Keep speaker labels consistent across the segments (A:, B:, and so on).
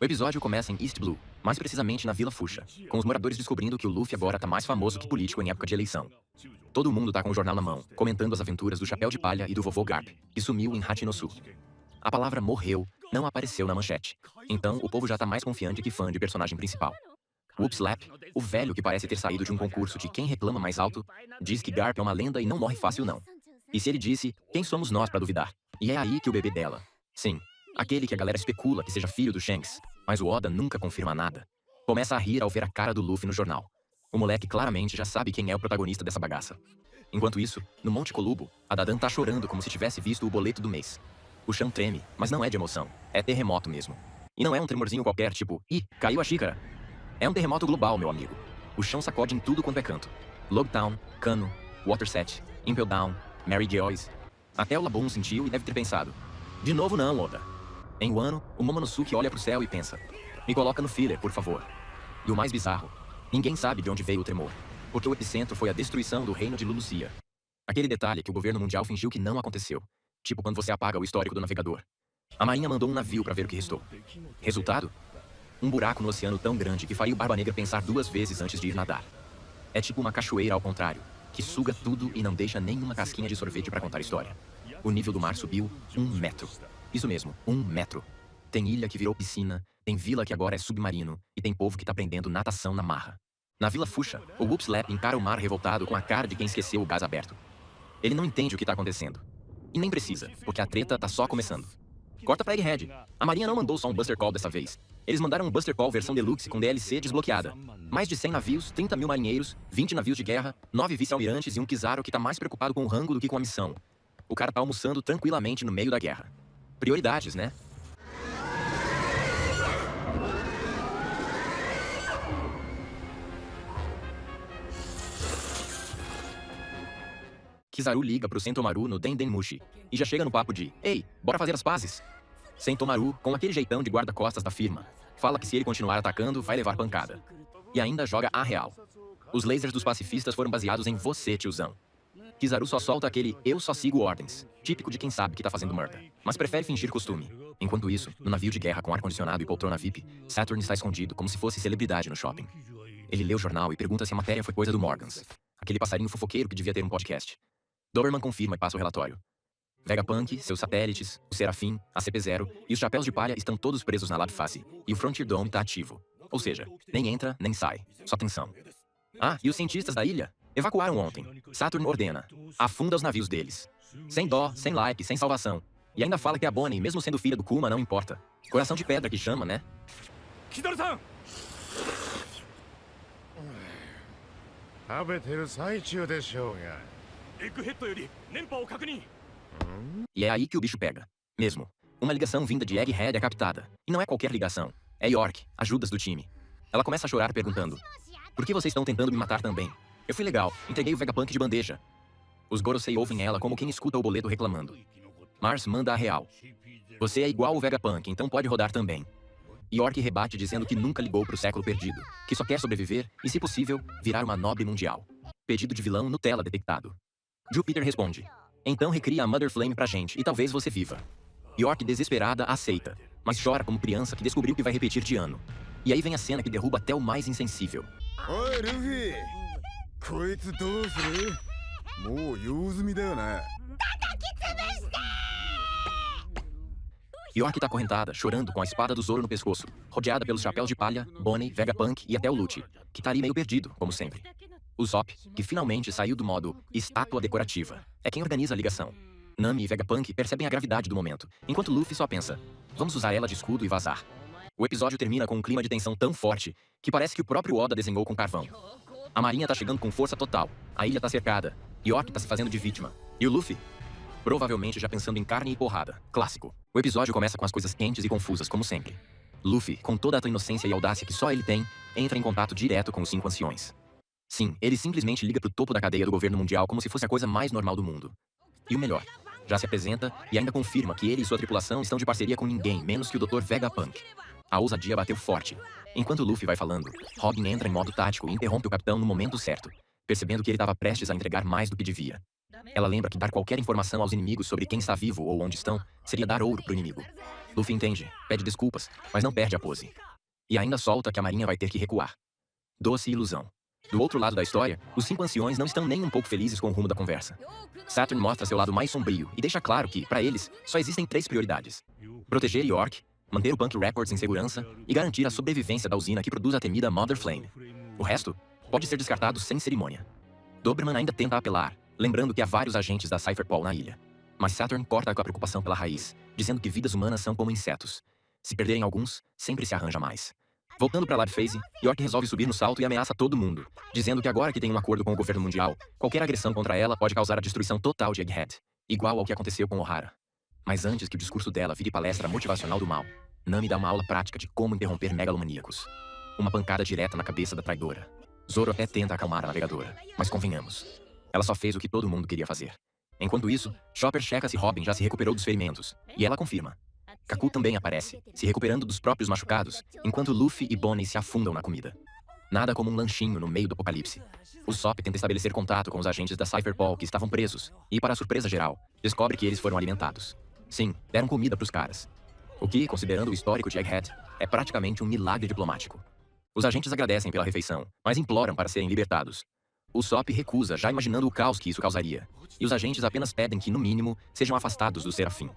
A: O episódio começa em East Blue, mais precisamente na Vila Fuchsia, com os moradores descobrindo que o Luffy agora tá mais famoso que político em época de eleição. Todo mundo tá com o jornal na mão, comentando as aventuras do Chapéu de Palha e do Vovô Garp, que sumiu em Hachinosu. A palavra morreu não apareceu na manchete, então o povo já tá mais confiante que fã de personagem principal. Whoopslap, o velho que parece ter saído de um concurso de quem reclama mais alto, diz que Garp é uma lenda e não morre fácil não. E se ele disse, quem somos nós pra duvidar? E é aí que o bebê dela. Sim, aquele que a galera especula que seja filho do Shanks, mas o Oda nunca confirma nada. Começa a rir ao ver a cara do Luffy no jornal. O moleque claramente já sabe quem é o protagonista dessa bagaça. Enquanto isso, no Monte Colubo, a Dadan tá chorando como se tivesse visto o boleto do mês. O chão treme, mas não é de emoção, é terremoto mesmo. E não é um tremorzinho qualquer tipo, ih, caiu a xícara. É um terremoto global, meu amigo. O chão sacode em tudo quanto é canto. Logtown, Kano, Waterset, Impel Down, Mary Joyce. Até o Laboon sentiu e deve ter pensado. De novo não, Oda. Em Wano, o Momonosuke olha pro céu e pensa. Me coloca no filler, por favor. E o mais bizarro, ninguém sabe de onde veio o tremor. Porque o epicentro foi a destruição do reino de Lulusia. Aquele detalhe que o governo mundial fingiu que não aconteceu. Tipo quando você apaga o histórico do navegador. A marinha mandou um navio pra ver o que restou. Resultado? Um buraco no oceano tão grande que faria o Barba Negra pensar 2 vezes antes de ir nadar. É tipo uma cachoeira ao contrário, que suga tudo e não deixa nenhuma casquinha de sorvete pra contar história. O nível do mar subiu 1 metro. Isso mesmo, 1 metro. Tem ilha que virou piscina, tem vila que agora é submarino, e tem povo que tá aprendendo natação na marra. Na Vila Fuchsia, o Whoopslap encara o mar revoltado com a cara de quem esqueceu o gás aberto. Ele não entende o que tá acontecendo. E nem precisa, porque a treta tá só começando. Corta pra Egghead. A Marinha não mandou só um Buster Call dessa vez. Eles mandaram um Buster Call versão Deluxe com DLC desbloqueada. Mais de 100 navios, 30 mil marinheiros, 20 navios de guerra, 9 vice-almirantes e um Kizaru que tá mais preocupado com o rango do que com a missão. O cara tá almoçando tranquilamente no meio da guerra. Prioridades, né? Kizaru liga pro Sentomaru no Dendenmushi e já chega no papo de ei, bora fazer as pazes? Sentomaru, com aquele jeitão de guarda-costas da firma, fala que se ele continuar atacando, vai levar pancada. E ainda joga a real. Os lasers dos pacifistas foram baseados em você, tiozão. Kizaru só solta aquele eu só sigo ordens, típico de quem sabe que tá fazendo merda, mas prefere fingir costume. Enquanto isso, no navio de guerra com ar-condicionado e poltrona VIP, Saturn está escondido como se fosse celebridade no shopping. Ele lê o jornal e pergunta se a matéria foi coisa do Morgans, aquele passarinho fofoqueiro que devia ter um podcast. Doberman confirma e passa o relatório. Vegapunk, seus satélites, o Serafim, a CP0 e os Chapéus de Palha estão todos presos na Lab Face, e o Frontier Dome tá ativo. Ou seja, nem entra, nem sai. Só tensão. Ah, e os cientistas da ilha? Evacuaram ontem. Saturn ordena. Afunda os navios deles. Sem dó, sem like, sem salvação. E ainda fala que a Bonnie, mesmo sendo filha do Kuma, não importa. Coração de pedra que chama, né?
B: Kizaru-san!
A: E é aí que o bicho pega. Mesmo. Uma ligação vinda de Egghead é captada. E não é qualquer ligação. É York, ajudas do time. Ela começa a chorar perguntando. Por que vocês estão tentando me matar também? Eu fui legal, entreguei o Vegapunk de bandeja. Os Gorosei ouvem ela como quem escuta o boleto reclamando. Mars manda a real. Você é igual o Vegapunk, então pode rodar também. York rebate dizendo que nunca ligou pro século perdido, que só quer sobreviver e, se possível, virar uma nobre mundial. Pedido de vilão Nutella detectado. Jupiter responde. Então recria a Mother Flame pra gente e talvez você viva. York, desesperada, aceita, mas chora como criança que descobriu que vai repetir de ano. E aí vem a cena que derruba até o mais insensível.
C: Oi, Luffy! Koitsu dou suru? Mou youzumi da yo né?
A: York tá acorrentada, chorando com a espada do Zoro no pescoço, rodeada pelos Chapéus de Palha, Bonnie, Vegapunk e até o Lucci, que tá ali meio perdido, como sempre. O Zop, que finalmente saiu do modo estátua decorativa, é quem organiza a ligação. Nami e Vegapunk percebem a gravidade do momento, enquanto Luffy só pensa, vamos usar ela de escudo e vazar. O episódio termina com um clima de tensão tão forte que parece que o próprio Oda desenhou com carvão. A marinha tá chegando com força total, a ilha tá cercada, York tá se fazendo de vítima. E o Luffy? Provavelmente já pensando em carne e porrada. Clássico. O episódio começa com as coisas quentes e confusas, como sempre. Luffy, com toda a inocência e audácia que só ele tem, entra em contato direto com os 5 anciões. Sim, ele simplesmente liga pro topo da cadeia do governo mundial como se fosse a coisa mais normal do mundo. E o melhor, já se apresenta e ainda confirma que ele e sua tripulação estão de parceria com ninguém menos que o Dr. Vegapunk. A ousadia bateu forte. Enquanto Luffy vai falando, Robin entra em modo tático e interrompe o capitão no momento certo, percebendo que ele estava prestes a entregar mais do que devia. Ela lembra que dar qualquer informação aos inimigos sobre quem está vivo ou onde estão seria dar ouro pro inimigo. Luffy entende, pede desculpas, mas não perde a pose. E ainda solta que a marinha vai ter que recuar. Doce ilusão. Do outro lado da história, os 5 anciões não estão nem um pouco felizes com o rumo da conversa. Saturn mostra seu lado mais sombrio e deixa claro que, para eles, só existem 3 prioridades. Proteger York, manter o Punk Records em segurança e garantir a sobrevivência da usina que produz a temida Mother Flame. O resto pode ser descartado sem cerimônia. Doberman ainda tenta apelar, lembrando que há vários agentes da Cypherpol na ilha. Mas Saturn corta com a preocupação pela raiz, dizendo que vidas humanas são como insetos. Se perderem alguns, sempre se arranja mais. Voltando para Lab Phase, York resolve subir no salto e ameaça todo mundo, dizendo que agora que tem um acordo com o governo mundial, qualquer agressão contra ela pode causar a destruição total de Egghead, igual ao que aconteceu com O'Hara. Mas antes que o discurso dela vire palestra motivacional do mal, Nami dá uma aula prática de como interromper megalomaníacos. Uma pancada direta na cabeça da traidora. Zoro até tenta acalmar a navegadora, mas convenhamos. Ela só fez o que todo mundo queria fazer. Enquanto isso, Chopper checa se Robin já se recuperou dos ferimentos, e ela confirma. Kaku também aparece, se recuperando dos próprios machucados, enquanto Luffy e Bonnie se afundam na comida. Nada como um lanchinho no meio do apocalipse. O Sop tenta estabelecer contato com os agentes da Cypherpol que estavam presos, e para surpresa geral, descobre que eles foram alimentados. Sim, deram comida pros caras. O que, considerando o histórico de Egghead, é praticamente um milagre diplomático. Os agentes agradecem pela refeição, mas imploram para serem libertados. O Sop recusa, já imaginando o caos que isso causaria, e os agentes apenas pedem que, no mínimo, sejam afastados do Serafim.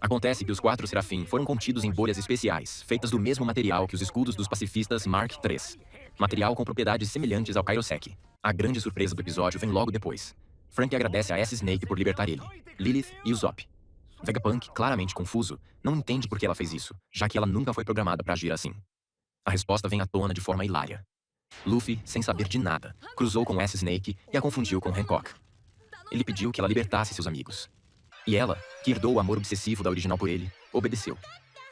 A: Acontece que os 4 Serafim foram contidos em bolhas especiais, feitas do mesmo material que os escudos dos pacifistas Mark III. Material com propriedades semelhantes ao Kairosek. A grande surpresa do episódio vem logo depois. Frank agradece a S-Snake por libertar ele, Lilith e o Zop. Vegapunk, claramente confuso, não entende por que ela fez isso, já que ela nunca foi programada para agir assim. A resposta vem à tona de forma hilária. Luffy, sem saber de nada, cruzou com S-Snake e a confundiu com Hancock. Ele pediu que ela libertasse seus amigos. E ela, que herdou o amor obsessivo da original por ele, obedeceu.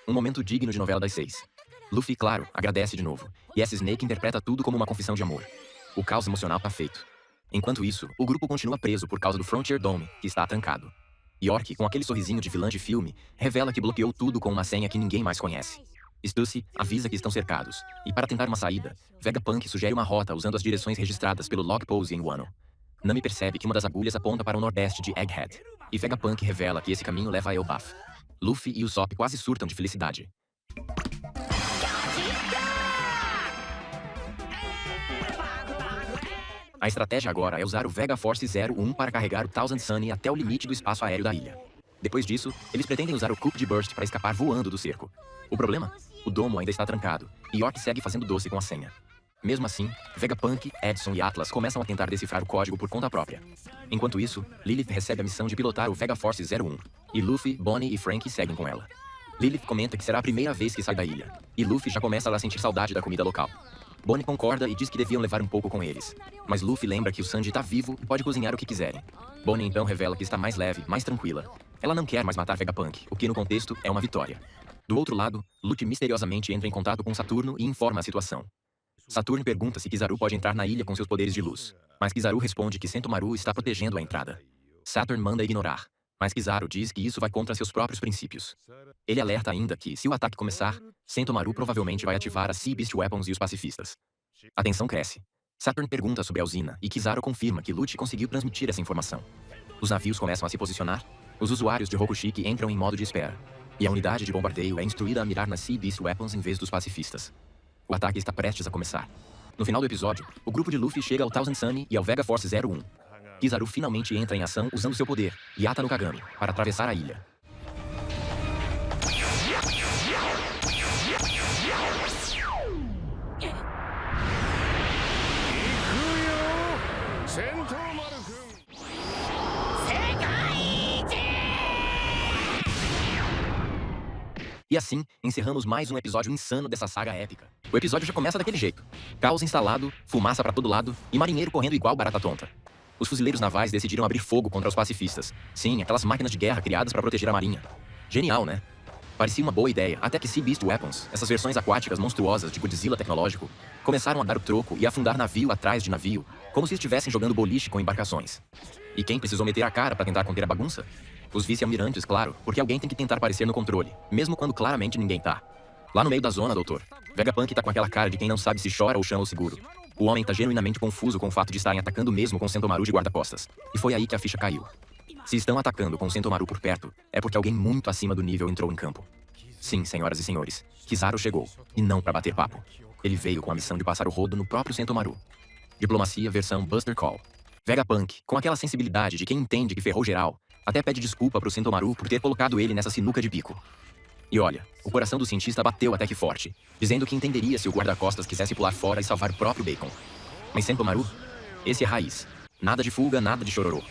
A: Um momento digno de novela das 6. Luffy, claro, agradece de novo, e S-Snake interpreta tudo como uma confissão de amor. O caos emocional tá feito. Enquanto isso, o grupo continua preso por causa do Frontier Dome, que está trancado. York, com aquele sorrisinho de vilã de filme, revela que bloqueou tudo com uma senha que ninguém mais conhece. Stussy avisa que estão cercados, e para tentar uma saída, Vegapunk sugere uma rota usando as direções registradas pelo Log Pose em Wano. Nami percebe que uma das agulhas aponta para o nordeste de Egghead, e Vegapunk revela que esse caminho leva a Elbaf. Luffy e Usopp quase surtam de felicidade. A estratégia agora é usar o Vega Force 01 para carregar o Thousand Sunny até o limite do espaço aéreo da ilha. Depois disso, eles pretendem usar o Coup de Burst para escapar voando do cerco. O problema? O domo ainda está trancado, e York segue fazendo doce com a senha. Mesmo assim, Vegapunk, Edson e Atlas começam a tentar decifrar o código por conta própria. Enquanto isso, Lilith recebe a missão de pilotar o Vega Force 01, e Luffy, Bonnie e Frank seguem com ela. Lilith comenta que será a primeira vez que sai da ilha, e Luffy já começa a sentir saudade da comida local. Bonnie concorda e diz que deviam levar um pouco com eles. Mas Luffy lembra que o Sanji tá vivo e pode cozinhar o que quiserem. Bonnie então revela que está mais leve, mais tranquila. Ela não quer mais matar Vegapunk, o que no contexto é uma vitória. Do outro lado, Luffy misteriosamente entra em contato com Saturno e informa a situação. Saturno pergunta se Kizaru pode entrar na ilha com seus poderes de luz, mas Kizaru responde que Sentomaru está protegendo a entrada. Saturn manda ignorar, mas Kizaru diz que isso vai contra seus próprios princípios. Ele alerta ainda que, se o ataque começar, Sentomaru provavelmente vai ativar as Sea Beast Weapons e os pacifistas. A tensão cresce. Saturn pergunta sobre a usina e Kizaru confirma que Luffy conseguiu transmitir essa informação. Os navios começam a se posicionar, os usuários de Rokushiki entram em modo de espera, e a unidade de bombardeio é instruída a mirar nas Sea Beast Weapons em vez dos pacifistas. O ataque está prestes a começar. No final do episódio, o grupo de Luffy chega ao Thousand Sunny e ao Vega Force 01. Kizaru finalmente entra em ação usando seu poder, Yata no Kagami, para atravessar a ilha. E assim, encerramos mais um episódio insano dessa saga épica. O episódio já começa daquele jeito. Caos instalado, fumaça pra todo lado e marinheiro correndo igual barata tonta. Os fuzileiros navais decidiram abrir fogo contra os pacifistas. Sim, aquelas máquinas de guerra criadas para proteger a marinha. Genial, né? Parecia uma boa ideia, até que Sea Beast Weapons, essas versões aquáticas monstruosas de Godzilla tecnológico, começaram a dar o troco e afundar navio atrás de navio, como se estivessem jogando boliche com embarcações. E quem precisou meter a cara para tentar conter a bagunça? Os vice-almirantes, claro, porque alguém tem que tentar parecer no controle, mesmo quando claramente ninguém tá. Lá no meio da zona, doutor, Vegapunk tá com aquela cara de quem não sabe se chora ou chama o seguro. O homem tá genuinamente confuso com o fato de estarem atacando mesmo com Sentomaru de guarda-costas. E foi aí que a ficha caiu. Se estão atacando com Sentomaru por perto, é porque alguém muito acima do nível entrou em campo. Sim, senhoras e senhores, Kizaru chegou, e não pra bater papo. Ele veio com a missão de passar o rodo no próprio Sentomaru. Diplomacia versão Buster Call. Vegapunk, com aquela sensibilidade de quem entende que ferrou geral, até pede desculpa pro Sentomaru por ter colocado ele nessa sinuca de bico. E olha, o coração do cientista bateu até que forte, dizendo que entenderia se o guarda-costas quisesse pular fora e salvar o próprio Bacon. Mas Sentomaru, esse é raiz. Nada de fuga, nada de chororô.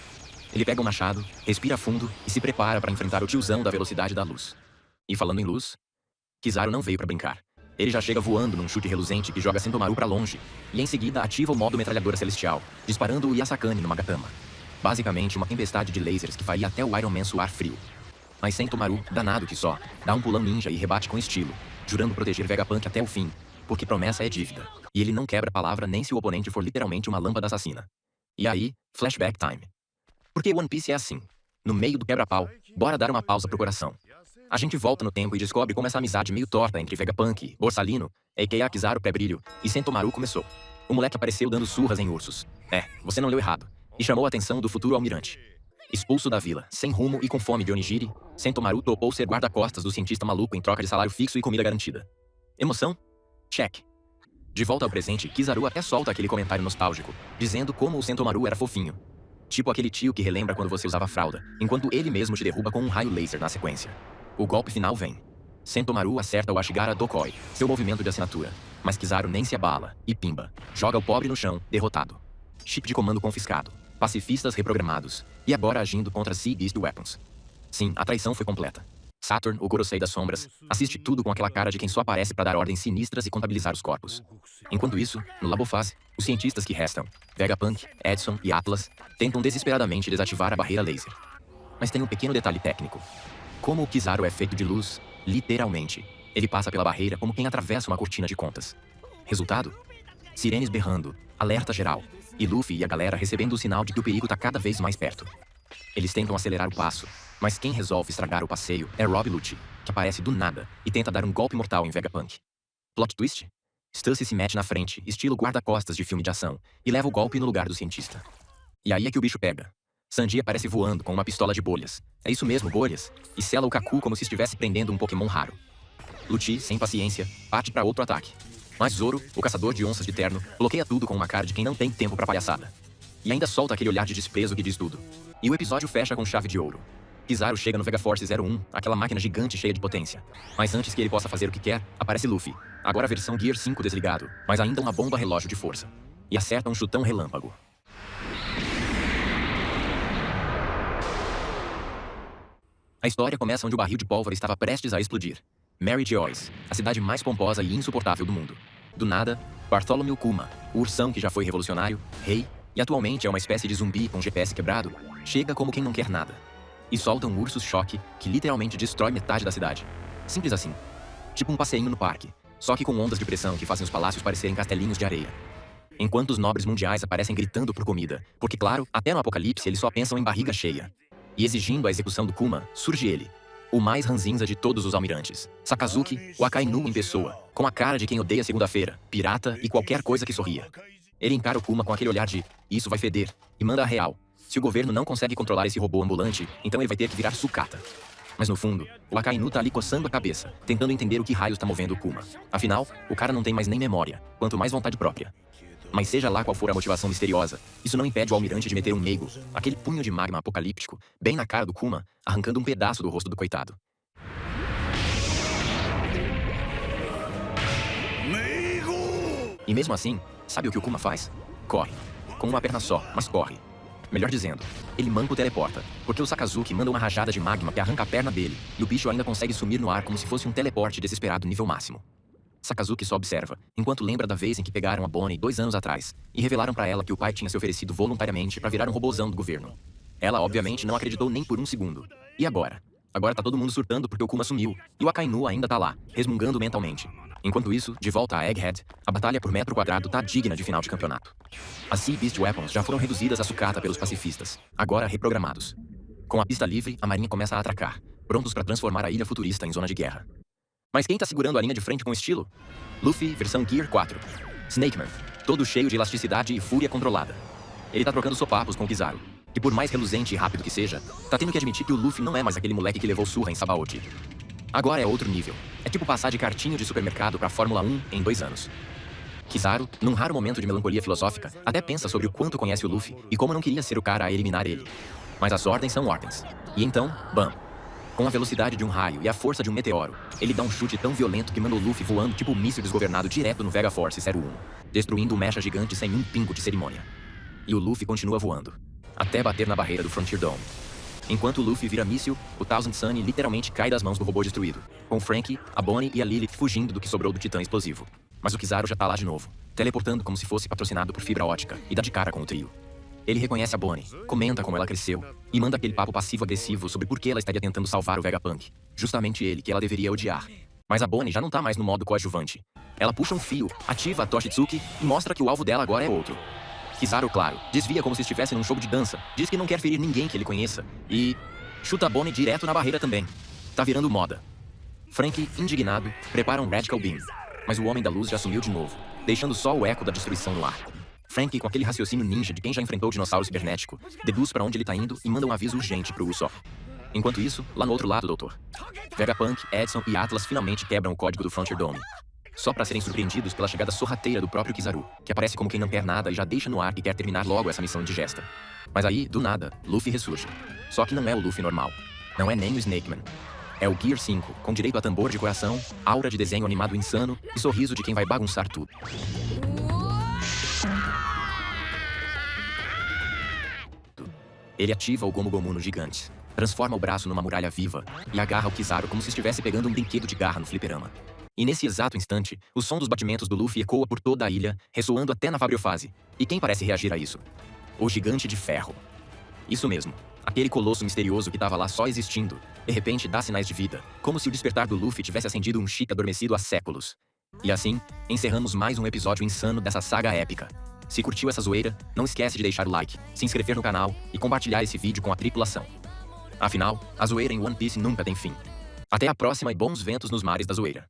A: Ele pega o machado, respira fundo e se prepara para enfrentar o tiozão da velocidade da luz. E falando em luz, Kizaru não veio para brincar. Ele já chega voando num chute reluzente que joga Sentomaru para longe, e em seguida ativa o modo metralhadora celestial, disparando o Yasakani no Magatama. Basicamente uma tempestade de lasers que faria até o Iron Man suar frio. Mas Sentomaru, danado que só, dá um pulão ninja e rebate com estilo, jurando proteger Vegapunk até o fim, porque promessa é dívida, e ele não quebra palavra nem se o oponente for literalmente uma lâmpada assassina. E aí, flashback time. Porque One Piece é assim. No meio do quebra-pau, bora dar uma pausa pro coração. A gente volta no tempo e descobre como essa amizade meio torta entre Vegapunk, Borsalino, a.k.a. Kizaru Pré-Brilho, e Sentomaru começou. O moleque apareceu dando surras em ursos. Você não leu errado. E chamou a atenção do futuro almirante. Expulso da vila, sem rumo e com fome de onigiri, Sentomaru topou ser guarda-costas do cientista maluco em troca de salário fixo e comida garantida. Emoção? Check. De volta ao presente, Kizaru até solta aquele comentário nostálgico, dizendo como o Sentomaru era fofinho. Tipo aquele tio que relembra quando você usava fralda, enquanto ele mesmo te derruba com um raio laser na sequência. O golpe final vem. Sentomaru acerta o Ashigara Dokoi, seu movimento de assinatura. Mas Kizaru nem se abala, e pimba. Joga o pobre no chão, derrotado. Chip de comando confiscado. Pacifistas reprogramados. E agora agindo contra Sea Beast Weapons. Sim, a traição foi completa. Saturn, o Gorosei das sombras, assiste tudo com aquela cara de quem só aparece para dar ordens sinistras e contabilizar os corpos. Enquanto isso, no Labofase, os cientistas que restam, Vegapunk, Edson e Atlas, tentam desesperadamente desativar a barreira laser. Mas tem um pequeno detalhe técnico. Como o Kizaru é feito de luz, literalmente, ele passa pela barreira como quem atravessa uma cortina de contas. Resultado? Sirenes berrando, alerta geral, e Luffy e a galera recebendo o sinal de que o perigo tá cada vez mais perto. Eles tentam acelerar o passo, mas quem resolve estragar o passeio é Rob Lucci, que aparece do nada e tenta dar um golpe mortal em Vegapunk. Plot twist? Stussy se mete na frente, estilo guarda-costas de filme de ação, e leva o golpe no lugar do cientista. E aí é que o bicho pega. Sanji aparece voando com uma pistola de bolhas. É isso mesmo, bolhas. E sela o Kaku como se estivesse prendendo um Pokémon raro. Lucci, sem paciência, parte para outro ataque. Mas Zoro, o caçador de onças de terno, bloqueia tudo com uma cara de quem não tem tempo pra palhaçada. E ainda solta aquele olhar de desprezo que diz tudo. E o episódio fecha com chave de ouro. Kizaru chega no Vegaforce 01, aquela máquina gigante cheia de potência. Mas antes que ele possa fazer o que quer, aparece Luffy. Agora a versão Gear 5 desligado, mas ainda uma bomba relógio de força. E acerta um chutão relâmpago. A história começa onde o barril de pólvora estava prestes a explodir. Mary Geoise, a cidade mais pomposa e insuportável do mundo. Do nada, Bartholomew Kuma, o ursão que já foi revolucionário, rei, e atualmente é uma espécie de zumbi com GPS quebrado, chega como quem não quer nada. E solta um ursus-choque que literalmente destrói metade da cidade. Simples assim. Tipo um passeinho no parque, só que com ondas de pressão que fazem os palácios parecerem castelinhos de areia. Enquanto os nobres mundiais aparecem gritando por comida, porque claro, até no apocalipse eles só pensam em barriga cheia. E exigindo a execução do Kuma, surge ele, o mais ranzinza de todos os almirantes. Sakazuki, o Akainu em pessoa, com a cara de quem odeia segunda-feira, pirata e qualquer coisa que sorria. Ele encara o Kuma com aquele olhar de, isso vai feder, e manda a real. Se o governo não consegue controlar esse robô ambulante, então ele vai ter que virar sucata. Mas no fundo, o Akainu tá ali coçando a cabeça, tentando entender o que raios tá movendo o Kuma. Afinal, o cara não tem mais nem memória, quanto mais vontade própria. Mas seja lá qual for a motivação misteriosa, isso não impede o almirante de meter um meigo, aquele punho de magma apocalíptico, bem na cara do Kuma, arrancando um pedaço do rosto do coitado. E mesmo assim, sabe o que o Kuma faz? Corre. Com uma perna só, mas corre. Melhor dizendo, ele manco teleporta, porque o Sakazuki manda uma rajada de magma que arranca a perna dele, e o bicho ainda consegue sumir no ar como se fosse um teleporte desesperado nível máximo. Sakazuki só observa, enquanto lembra da vez em que pegaram a Bonnie 2 anos atrás e revelaram pra ela que o pai tinha se oferecido voluntariamente pra virar um robozão do governo. Ela, obviamente, não acreditou nem por um segundo. E agora? Agora tá todo mundo surtando porque o Kuma sumiu, e o Akainu ainda tá lá, resmungando mentalmente. Enquanto isso, de volta a Egghead, a batalha por metro quadrado tá digna de final de campeonato. As Sea Beast Weapons já foram reduzidas a sucata pelos pacifistas, agora reprogramados. Com a pista livre, a marinha começa a atracar, prontos pra transformar a ilha futurista em zona de guerra. Mas quem tá segurando a linha de frente com estilo? Luffy, versão Gear 4. Snakeman, todo cheio de elasticidade e fúria controlada. Ele tá trocando sopapos com o Kizaru, que por mais reluzente e rápido que seja, tá tendo que admitir que o Luffy não é mais aquele moleque que levou surra em Sabaody. Agora é outro nível. É tipo passar de cartinho de supermercado pra Fórmula 1 em 2 anos. Kizaru, num raro momento de melancolia filosófica, até pensa sobre o quanto conhece o Luffy e como não queria ser o cara a eliminar ele. Mas as ordens são ordens. E então, bam! Com a velocidade de um raio e a força de um meteoro, ele dá um chute tão violento que manda o Luffy voando tipo um míssil desgovernado direto no Vega Force 01, destruindo o mecha gigante sem um pingo de cerimônia. E o Luffy continua voando, até bater na barreira do Frontier Dome. Enquanto o Luffy vira míssil, o Thousand Sunny literalmente cai das mãos do robô destruído, com o Franky, a Bonnie e a Lilith fugindo do que sobrou do titã explosivo. Mas o Kizaru já tá lá de novo, teleportando como se fosse patrocinado por fibra ótica, e dá de cara com o trio. Ele reconhece a Bonnie, comenta como ela cresceu, e manda aquele papo passivo-agressivo sobre por que ela estaria tentando salvar o Vegapunk. Justamente ele, que ela deveria odiar. Mas a Bonnie já não tá mais no modo coadjuvante. Ela puxa um fio, ativa a Toshitsuki e mostra que o alvo dela agora é outro. Kizaru, claro, desvia como se estivesse num show de dança, diz que não quer ferir ninguém que ele conheça, e chuta a Bonnie direto na barreira também. Tá virando moda. Franky, indignado, prepara um Radical Beam, mas o Homem da Luz já sumiu de novo, deixando só o eco da destruição no ar. Franky, com aquele raciocínio ninja de quem já enfrentou o dinossauro cibernético, deduz pra onde ele tá indo e manda um aviso urgente pro Usopp. Enquanto isso, lá no outro lado, doutor, Vegapunk, Edson e Atlas finalmente quebram o código do Frontier Dome, só pra serem surpreendidos pela chegada sorrateira do próprio Kizaru, que aparece como quem não quer nada e já deixa no ar que quer terminar logo essa missão indigesta. Mas aí, do nada, Luffy ressurge. Só que não é o Luffy normal. Não é nem o Snakeman. É o Gear 5, com direito a tambor de coração, aura de desenho animado insano e sorriso de quem vai bagunçar tudo. Ele ativa o Gomu Gomu no gigante, transforma o braço numa muralha viva e agarra o Kizaru como se estivesse pegando um brinquedo de garra no fliperama. E nesse exato instante, o som dos batimentos do Luffy ecoa por toda a ilha, ressoando até na Vabriofase. E quem parece reagir a isso? O Gigante de Ferro. Isso mesmo. Aquele colosso misterioso que estava lá só existindo, de repente dá sinais de vida, como se o despertar do Luffy tivesse acendido um chip adormecido há séculos. E assim, encerramos mais um episódio insano dessa saga épica. Se curtiu essa zoeira, não esquece de deixar o like, se inscrever no canal e compartilhar esse vídeo com a tripulação. Afinal, a zoeira em One Piece nunca tem fim. Até a próxima e bons ventos nos mares da zoeira.